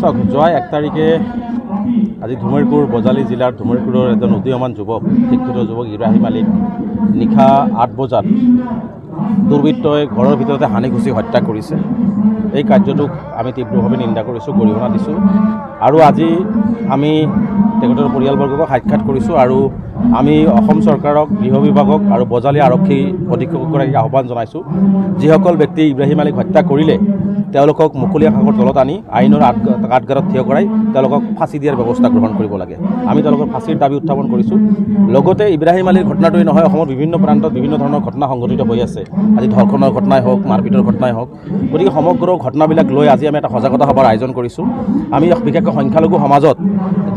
চাওক, যোৱা 1 তাৰিখে আজি ধুমেৰকুৰ বজালী জিলাৰ ধুমেৰকুৰৰ এজন উদীয়মান যুৱক, শিক্ষিত যুৱক ইব্ৰাহিম আলীক নিশা 8 বজাত দুৰ্বৃত্তই ঘৰৰ ভিতৰতে হানি ঘুচি হত্যা কৰিছে। এই কাৰ্যটোক আমি তীব্ৰভাৱে নিন্দা কৰিছোঁ, গৰিহণা দিছোঁ। আৰু আজি আমি তেখেতৰ পৰিয়ালবৰ্গক সাক্ষাৎ কৰিছোঁ আৰু আমি অসম চৰকাৰক, গৃহ বিভাগক আৰু বজালী আৰক্ষী অধীক্ষকগৰাকীক আহ্বান জনাইছোঁ, যিসকল ব্যক্তি ইব্ৰাহিম আলীক হত্যা কৰিলে তেওঁলোকক মুকলি আকাশৰ তলত আনি আইনৰ কাঠগড়াত থিয় কৰাই তেওঁলোকক ফাঁচি দিয়াৰ ব্যৱস্থা গ্ৰহণ কৰিব লাগে। আমি তেওঁলোকৰ ফাঁচীৰ দাবী উত্থাপন কৰিছোঁ। লগতে ইব্ৰাহিম আলীৰ ঘটনাটোৱেই নহয়, অসমৰ বিভিন্ন প্ৰান্তত বিভিন্ন ধৰণৰ ঘটনা সংঘটিত হৈ আছে। আজি ধৰ্ষণৰ ঘটনাই হওক, মাৰপিটৰ ঘটনাই হওক, গতিকে সমগ্ৰ ঘটনাবিলাক লৈ আজি আমি এটা সজাগতা সভাৰ আয়োজন কৰিছোঁ। আমি বিশেষকৈ সংখ্যালঘু সমাজত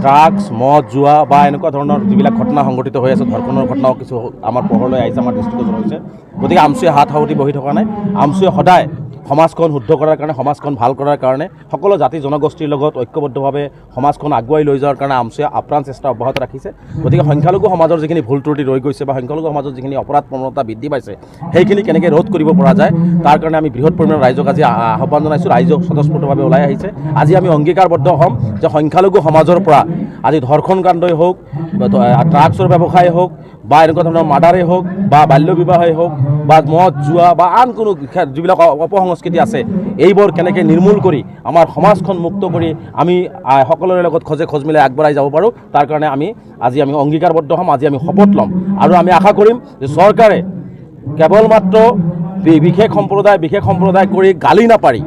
ড্ৰাগছ, মদ, জুৱা বা এনেকুৱা ধৰণৰ যিবিলাক ঘটনা সংঘটিত হৈ আছে, ধৰ্ষণৰ ঘটনাও কিছু আমাৰ পোহৰলৈ আহিছে, আমাৰ দৃষ্টিগোচৰ হৈছে। গতিকে আমচুৱে হাত সাৱটি বহি থকা নাই। আমচুৱে সদায় সমাজখন শুদ্ধ কৰাৰ কাৰণে, সমাজখন ভাল কৰাৰ কাৰণে, সকলো জাতি জনগোষ্ঠীৰ লগত ঐক্যবদ্ধভাৱে সমাজখন আগুৱাই লৈ যোৱাৰ কাৰণে আমচুৱে আপ্ৰাণ চেষ্টা অব্যাহত ৰাখিছে। গতিকে সংখ্যালঘু সমাজৰ যিখিনি ভুল ত্ৰুটি ৰৈ গৈছে বা সংখ্যালঘু সমাজত যিখিনি অপৰাধ প্ৰৱণতা বৃদ্ধি পাইছে, সেইখিনি কেনেকৈ ৰোধ কৰিব পৰা যায় তাৰ কাৰণে আমি বৃহৎ পৰিমাণৰ ৰাইজক আজি আহ্বান জনাইছোঁ। ৰাইজক স্বতঃস্ফূৰ্তভাৱে ওলাই আহিছে। আজি আমি অংগীকাৰবদ্ধ হ'ম যে সংখ্যালঘু সমাজৰ পৰা আজি ধৰ্ষণ কাণ্ডই হওক, ড্ৰাগছৰ ব্যৱসায় হওক, বা এনেকুৱা ধৰণৰ মাৰ্ডাৰেই হওক, বা বাল্য বিবাহেই হওক, বা মদ, জুৱা বা আন কোনো যিবিলাক অপসংস্কৃতি আছে, এইবোৰ কেনেকৈ নিৰ্মূল কৰি আমাৰ সমাজখন মুক্ত কৰি আমি সকলোৰে লগত খোজে খোজ মিলাই আগবঢ়াই যাব পাৰোঁ, তাৰ কাৰণে আজি আমি অংগীকাৰবদ্ধ হ'ম। আজি আমি শপত ল'ম আৰু আমি আশা কৰিম যে চৰকাৰে কেৱল মাত্ৰ বিশেষ সম্প্ৰদায় কৰি গালি নাপাৰি,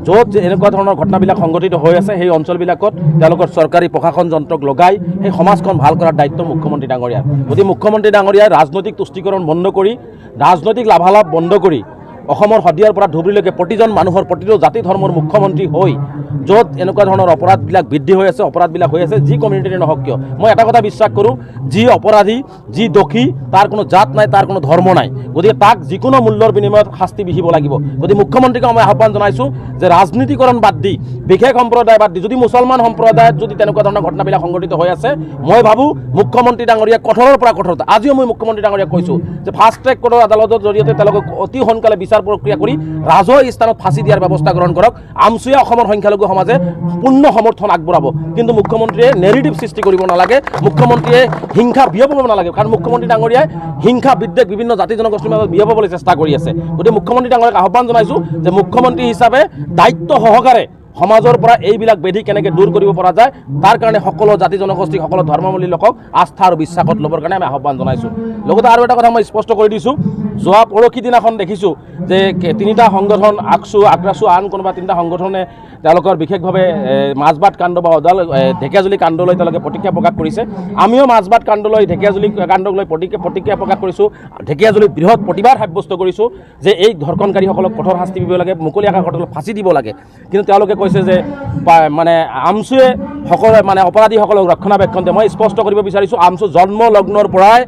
য'ত এনেকুৱা ধৰণৰ ঘটনাবিলাক সংঘটিত হৈ আছে সেই অঞ্চলবিলাকত তেওঁলোকৰ চৰকাৰী প্ৰশাসন যন্ত্ৰক লগাই সেই সমাজখন ভাল কৰাৰ দায়িত্ব মুখ্যমন্ত্ৰী ডাঙৰীয়াৰ। গতিকে মুখ্যমন্ত্ৰী ডাঙৰীয়াই ৰাজনৈতিক তুষ্টিকৰণ বন্ধ কৰি, ৰাজনৈতিক লাভালাভ বন্ধ কৰি অসমৰ শদিয়াৰ পৰা ধুবুৰীলৈকে প্ৰতিজন মানুহৰ, প্ৰতিটো জাতি ধৰ্মৰ মুখ্যমন্ত্ৰী হৈ য'ত এনেকুৱা ধৰণৰ অপৰাধবিলাক বৃদ্ধি হৈ আছে, অপৰাধবিলাক হৈ আছে, যি কমিউনিটিৰে নহওক কিয়, মই এটা কথা বিশ্বাস কৰোঁ, যি অপৰাধী, যি দোষী, তাৰ কোনো জাত নাই, তাৰ কোনো ধৰ্ম নাই। গতিকে তাক যিকোনো মূল্যৰ বিনিময়ত শাস্তি বিহিব লাগিব। গতিকে মুখ্যমন্ত্ৰীক মই আহ্বান জনাইছোঁ যে ৰাজনীতিকৰণ বাদ দি, বিশেষ সম্প্ৰদায় বাদ দি, যদি মুছলমান সম্প্ৰদায়ত যদি তেনেকুৱা ধৰণৰ ঘটনাবিলাক সংঘটিত হৈ আছে, মই ভাবোঁ মুখ্যমন্ত্ৰী ডাঙৰীয়া কঠোৰৰ পৰা কঠোৰতা, আজিও মই মুখ্যমন্ত্ৰী ডাঙৰীয়াক কৈছোঁ যে ফাষ্ট ট্ৰেক কোৰ্টৰ আদালতৰ জৰিয়তে তেওঁলোকক অতি সোনকালে বিচাৰ প্ৰক্ৰিয়া কৰি ৰাজহুৱা স্থানত ফাঁচি দিয়াৰ ব্যৱস্থা গ্ৰহণ কৰক। আমচুৱে অসমৰ সংখ্যালঘু সমাজে পূৰ্ণ সমৰ্থন আগবঢ়াব, কিন্তু মুখ্যমন্ত্ৰীয়ে নেৰেটিভ সৃষ্টি কৰিব নালাগে, মুখ্যমন্ত্ৰীয়ে হিংসা বিয়পাব নালাগে, কাৰণ মুখ্যমন্ত্ৰী ডাঙৰীয়াই হিংসা বিদ্বেষ বিভিন্ন জাতি জনগোষ্ঠীৰ মাজত বিয়পাবলৈ চেষ্টা কৰি আছে। গতিকে মুখ্যমন্ত্ৰী ডাঙৰীয়াক আহ্বান জনাইছোঁ যে মুখ্যমন্ত্ৰী হিচাপে দায়িত্ব সহকাৰে সমাজৰ পৰা এইবিলাক বেধি কেনেকৈ দূৰ কৰিব পৰা যায়, তাৰ কাৰণে সকলো জাতি জনগোষ্ঠী, সকলো ধৰ্মাৱলম্বী লোকক আস্থা আৰু বিশ্বাসত ল'বৰ কাৰণে আমি আহ্বান জনাইছোঁ। লগতে আৰু এটা কথা মই স্পষ্ট কৰি দিছোঁ, যোৱা পৰহি দিনাখন দেখিছোঁ যে 3টা সংগঠন, আকচু, আগ্ৰাচু, আন কোনোবা 3টা সংগঠনে তেওঁলোকৰ বিশেষভাৱে মাজবাট কাণ্ড বা ঢেকীয়াজুলি কাণ্ডলৈ তেওঁলোকে প্ৰতিক্ৰিয়া প্ৰকাশ কৰিছে। আমিও মাজবাট কাণ্ডলৈ, ঢেকীয়াজুলি কাণ্ডক লৈ প্ৰতিক্ৰিয়া প্ৰকাশ কৰিছোঁ। ঢেকীয়াজুলিত বৃহৎ প্ৰতিবাদ সাব্যস্ত কৰিছোঁ যে এই ধৰ্ষণকাৰীসকলক কঠোৰ শাস্তি দিব লাগে, মুকলি আকাশত ফাঁচি দিব লাগে। কিন্তু তেওঁলোকে কৈছে যে মানে আমচুৱে অপৰাধীসকলক ৰক্ষণাবেক্ষণ দিয়ে। মই স্পষ্ট কৰিব বিচাৰিছোঁ, আমচু জন্ম লগ্নৰ পৰাই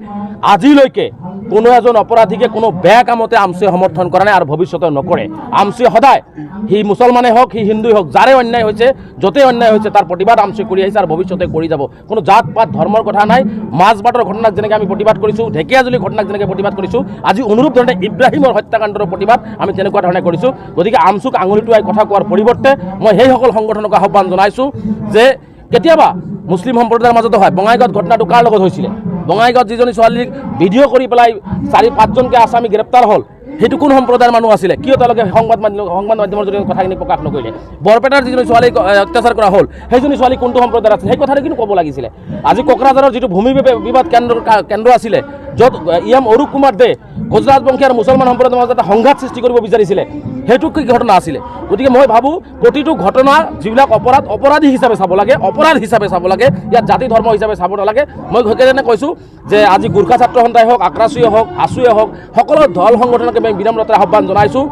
আজিলৈকে কোনো এজন অপৰাধীকে কোনো বেয়া কামতে আমচুৱে সমৰ্থন কৰা নাই আৰু ভৱিষ্যতে নকৰে। আমচুৱে সদায়, সি মুছলমানেই হওক, সি হিন্দুই হওক, যাৰে অন্যায় হৈছে, য'তেই অন্যায় হৈছে তাৰ প্ৰতিবাদ আমচুৱে কৰি আহিছে আৰু ভৱিষ্যতে কৰি যাব। কোনো জাত পাত ধৰ্মৰ কথা নাই। মাজবাটৰ ঘটনাক যেনেকৈ আমি প্ৰতিবাদ কৰিছোঁ, ঢেকীয়াজুলি ঘটনাক যেনেকৈ প্ৰতিবাদ কৰিছোঁ, আজি অনুৰূপ ধৰণে ইব্ৰাহিমৰ হত্যাকাণ্ডৰ প্ৰতিবাদ আমি তেনেকুৱা ধৰণে কৰিছোঁ। গতিকে আমচুক আঙুলিটোৱাই কথা কোৱাৰ পৰিৱৰ্তে মই সেইসকল সংগঠনক আহ্বান জনাইছোঁ যে কেতিয়াবা মুছলিম সম্প্ৰদায়ৰ মাজতো হয়। বঙাইগাঁৱত ঘটনাটো কাৰ লগত হৈছিলে? বঙাইগাঁৱত যিজনী ছোৱালীক ভিডিঅ' কৰি পেলাই 4-5জনকৈ আসামী গ্ৰেপ্তাৰ হ'ল, সেইটো কোন সম্প্ৰদায়ৰ মানুহ আছিলে? কিয় তেওঁলোকে সংবাদ মাধ্যমৰ জৰিয়তে কথাখিনি প্ৰকাশ নকৰিলে? বৰপেটাৰ যিজনী ছোৱালীক অত্যাচাৰ কৰা হ'ল, সেইজনী ছোৱালী কোনটো সম্প্ৰদায়ৰ আছিলে? সেই কথাটো কিন্তু ক'ব লাগিছিলে। আজি কোকৰাঝাৰৰ যিটো ভূমি বিবাদ কেন্দ্ৰ আছিলে, য'ত অৰূপ কুমাৰ দে গুজৰাট বংশী আৰু মুছলমান সম্প্ৰদায়ৰ মাজত এটা সংঘাত সৃষ্টি কৰিব বিচাৰিছিলে, সেইটো কি ঘটনা আছিলে? গতিকে মই ভাবোঁ প্ৰতিটো ঘটনা যিবিলাক অপৰাধী হিচাপে চাব লাগে, অপৰাধ হিচাপে চাব লাগে, ইয়াত জাতি ধৰ্ম হিচাপে চাব নালাগে। মই সেইকাৰণে কৈছোঁ যে আজি গোৰ্খা ছাত্ৰ সন্থাই হওক, আক্ৰাচুৱে হওক, আছুৱে হওক, সকলো দল সংগঠনকে মই বিনম্ৰতাৰে আহ্বান জনাইছোঁ,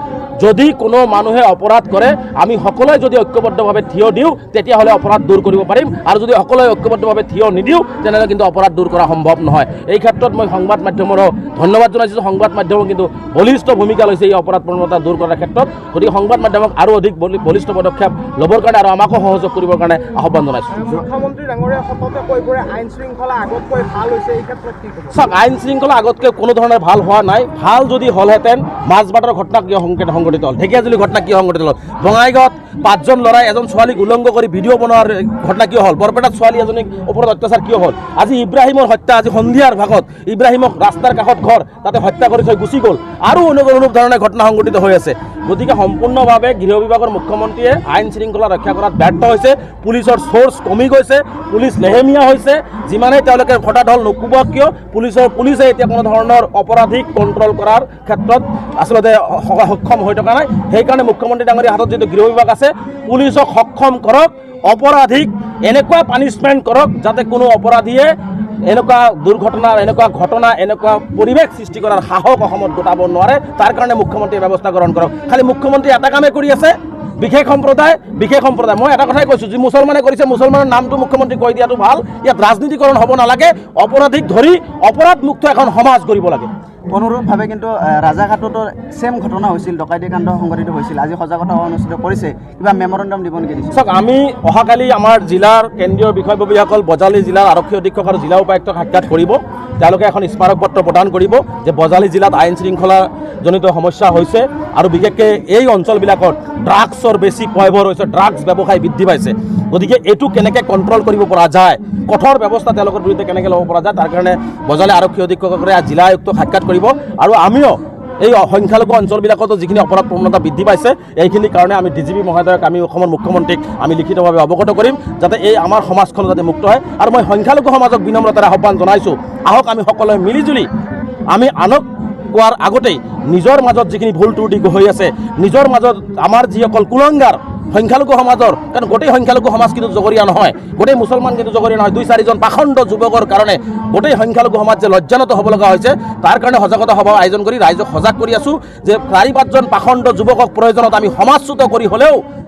যদি কোনো মানুহে অপৰাধ কৰে আমি সকলোৱে যদি ঐক্যবদ্ধভাৱে থিয় দিওঁ তেতিয়াহ'লে অপৰাধ দূৰ কৰিব পাৰিম, আৰু যদি সকলোৱে ঐক্যবদ্ধভাৱে থিয় নিদিওঁ তেনেহ'লে কিন্তু অপৰাধ দূৰ কৰা সম্ভৱ নহয়। এই ক্ষেত্ৰত মই সংবাদ মাধ্যমৰো ধন্যবাদ জনাইছোঁ। সংবাদ মাধ্যমে কিন্তু বলিষ্ঠ ভূমিকা লৈছে এই অপৰাধ প্ৰৱণতা দূৰ কৰাৰ ক্ষেত্ৰত। গতিকে সংবাদ মাধ্যমক আৰু অধিক বলিষ্ঠ পদক্ষেপ ল'বৰ কাৰণে আৰু আমাকো সহযোগ কৰিবৰ কাৰণে আহ্বান জনাইছোঁ। মুখ্যমন্ত্ৰী ডাঙৰীয়া সততে কৈ পৰে আইন শৃংখলা আগতকৈ ভাল হৈছে, এই ক্ষেত্ৰত কি ক'ব? চাওক, আইন শৃংখলা আগতকৈ কোনো ধৰণৰ ভাল হোৱা নাই। ভাল যদি হ'লহেঁতেন মাজবাটৰ ঘটনা কিয় সংঘটিত হ'ল, ঢেকীয়াজুলি ঘটনা কিয় সংঘটিত হ'ল, বঙাইগাঁৱত 5জন ল'ৰাই এজন ছোৱালীক উলংঘ কৰি ভিডিঅ' বনোৱাৰ ঘটনা কিয় হ'ল? বৰপেটাত ছোৱালী এজনীক ওপৰত অত্যাচাৰ কিয় হ'ল? আজি ইব্ৰাহিমৰ হত্যা, আজি সন্ধিয়াৰ ভাগত ইব্ৰাহিমক ৰাস্তাৰ কাষত ঘৰ তাতে হত্যা কৰি থৈ গুচি গ'ল। আৰু অনুৰূপ ধৰণে ঘটনা সংঘটিত হৈ আছে। গতিকে সম্পূৰ্ণভাৱে গৃহ বিভাগৰ মুখ্যমন্ত্ৰীয়ে আইন শৃংখলা ৰক্ষা কৰাত ব্যৰ্থ হৈছে। পুলিচৰ চ'ৰ্চ কমি গৈছে, পুলিচ লেহেমীয়া হৈছে। যিমানেই তেওঁলোকে ঘটা ঢল নুকুবক কিয়, পুলিচে এতিয়া কোনো ধৰণৰ অপৰাধীক কণ্ট্ৰল কৰাৰ ক্ষেত্ৰত আচলতে সক্ষম হৈ থকা নাই। সেইকাৰণে মুখ্যমন্ত্ৰী ডাঙৰীয়াৰ হাতত যিটো গৃহ বিভাগ আছে, পুলিচক সক্ষম কৰক, অপৰাধীক এনেকুৱা পানিছমেণ্ট কৰক যাতে কোনো অপৰাধীয়ে এনেকুৱা দুৰ্ঘটনা, এনেকুৱা ঘটনা, এনেকুৱা পৰিৱেশ সৃষ্টি কৰাৰ সাহস অসমত গোটাব নোৱাৰে। তাৰ কাৰণে মুখ্যমন্ত্ৰীয়ে ব্যৱস্থা গ্ৰহণ কৰক। খালি মুখ্যমন্ত্ৰী এটা কামেই কৰি আছে, বিশেষ সম্প্ৰদায়। মই এটা কথাই কৈছোঁ, যি মুছলমানে কৰিছে মুছলমানৰ নামটো মুখ্যমন্ত্ৰী কৈ দিয়াটো ভাল। ইয়াত ৰাজনীতিকৰণ হ'ব নালাগে। অপৰাধীক ধৰি অপৰাধমুক্ত এখন সমাজ কৰিব লাগে। অনুৰূপভাৱে কিন্তু ৰাজাঘাটতো ছেম ঘটনা হৈছিল, ডকাইতি কাণ্ড সংঘটিত হৈছিল। আজি সজাগতা অনুষ্ঠিত কৰিছে, কিবা মেমৰেণ্ডাম দিব নেকি? চাওক, আমি অহাকালি আমাৰ জিলাৰ কেন্দ্ৰীয় বিষয়ববীয়াসকল বজালী জিলাৰ আৰক্ষী অধীক্ষক আৰু জিলা উপায়ুক্তক সাক্ষাৎ কৰিব। তেওঁলোকে এখন স্মাৰক পত্ৰ প্ৰদান কৰিব যে বজালী জিলাত আইন শৃংখলাজনিত সমস্যা হৈছে আৰু বিশেষকৈ এই অঞ্চলবিলাকত ড্ৰাগছৰ বেছি পয়ভৰ হৈছে, ড্ৰাগছ ব্যৱসায় বৃদ্ধি পাইছে। গতিকে এইটো কেনেকৈ কণ্ট্ৰল কৰিব পৰা যায়, কঠোৰ ব্যৱস্থা তেওঁলোকৰ বিৰুদ্ধে কেনেকৈ ল'ব পৰা যায়, তাৰ কাৰণে বজালী আৰক্ষী অধীক্ষকসকলে জিলা আয়ুক্তক সাক্ষাৎ কৰিব। আৰু আমিও এই সংখ্যালঘু অঞ্চলবিলাকতো যিখিনি অপৰাধ প্ৰৱণতা বৃদ্ধি পাইছে, এইখিনিৰ কাৰণে আমি DGP মহোদয়ক, আমি অসমৰ মুখ্যমন্ত্ৰীক আমি লিখিতভাৱে অৱগত কৰিম, যাতে এই আমাৰ সমাজখন যাতে মুক্ত হয়। আৰু মই সংখ্যালঘু সমাজক বিনম্ৰতাৰে আহ্বান জনাইছোঁ, আহক আমি সকলোৱে মিলিজুলি আমি আনক কোৱাৰ আগতেই নিজৰ মাজত যিখিনি ভুল ত্ৰুটি হৈ আছে, নিজৰ মাজত আমাৰ যিসকল কুলংগাৰ সংখ্যালঘু সমাজৰ, কাৰণ গোটেই সংখ্যালঘু সমাজ কিন্তু জগৰীয়া নহয়, গোটেই মুছলমান কিন্তু জগৰীয়া নহয়। 2-4জন পাখণ্ড যুৱকৰ কাৰণে গোটেই সংখ্যালঘু সমাজ যে লজ্জানত হ'ব লগা হৈছে, তাৰ কাৰণে সজাগতা সভা আয়োজন কৰি ৰাইজক সজাগ কৰি আছোঁ যে 4-5জন পাখণ্ড যুৱকক প্ৰয়োজনত আমি সমাজচ্যুত কৰি হ'লেও